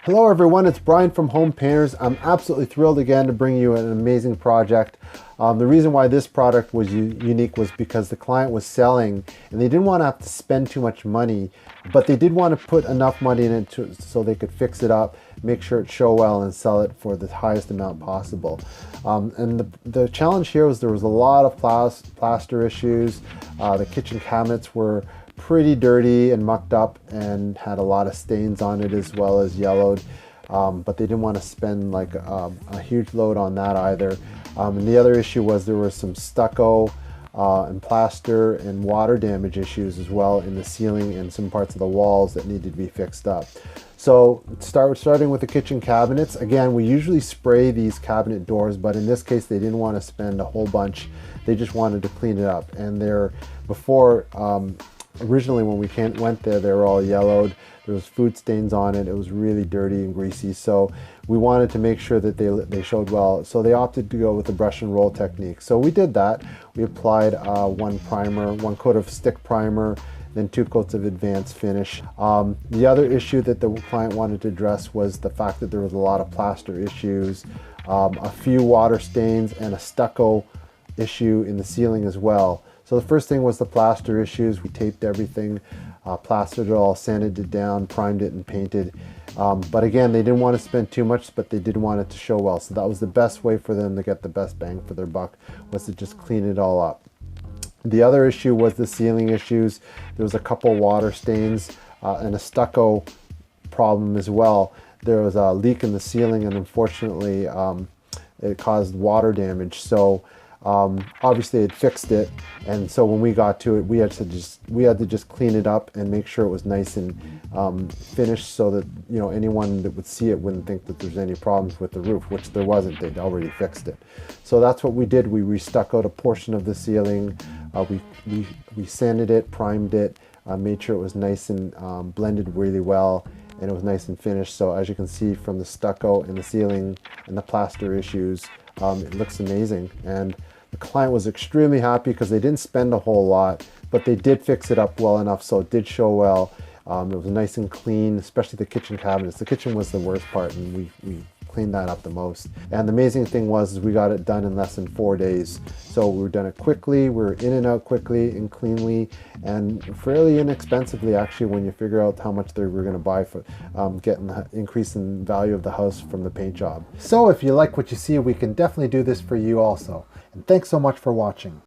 Hello everyone, it's Brian from Home Painters. I'm absolutely thrilled again to bring you an amazing project. The reason why this product was unique was because the client was selling and they didn't want to have to spend too much money, but they did want to put enough money in it so they could fix it up, make sure it show well, and sell it for the highest amount possible. And the challenge here was there was a lot of plaster issues. The kitchen cabinets were pretty dirty and mucked up and had a lot of stains on it as well as yellowed, but they didn't want to spend like a huge load on that either. And the other issue was there was some stucco and plaster and water damage issues as well in the ceiling and some parts of the walls that needed to be fixed up. So starting with the kitchen cabinets, again, we usually spray these cabinet doors, but in this case they didn't want to spend a whole bunch. They just wanted to clean it up, and originally when we went there, they were all yellowed. There was food stains on it. It was really dirty and greasy. So we wanted to make sure that they showed well. So they opted to go with the brush and roll technique. So we did that. We applied one coat of stick primer, then 2 coats of advanced finish. The other issue that the client wanted to address was the fact that there was a lot of plaster issues, a few water stains, and a stucco issue in the ceiling as well. So the first thing was the plaster issues. We taped everything, plastered it all, sanded it down, primed it, and painted. But again, they didn't want to spend too much, but they did want it to show well. So that was the best way for them to get the best bang for their buck, was to just clean it all up. The other issue was the ceiling issues. There was a couple water stains and a stucco problem as well. There was a leak in the ceiling, and unfortunately it caused water damage. So obviously it fixed it, and so when we got to it, we had to just clean it up and make sure it was nice and finished, so that anyone that would see it wouldn't think that there's any problems with the roof, which there wasn't. They'd already fixed it. So that's what we did. We restuccoed a portion of the ceiling. We sanded it, primed it, made sure it was nice and blended really well, and it was nice and finished. So as you can see from the stucco and the ceiling and the plaster issues, it looks amazing, and the client was extremely happy because they didn't spend a whole lot, but they did fix it up well enough so it did show well. It was nice and clean, especially the kitchen cabinets. The kitchen was the worst part, and we cleaned that up the most. And the amazing thing was we got it done in less than 4 days. So we were done it quickly, we were in and out quickly and cleanly, and fairly inexpensively actually, when you figure out how much they were going to buy for getting the increase in value of the house from the paint job. So if you like what you see, we can definitely do this for you also. And thanks so much for watching.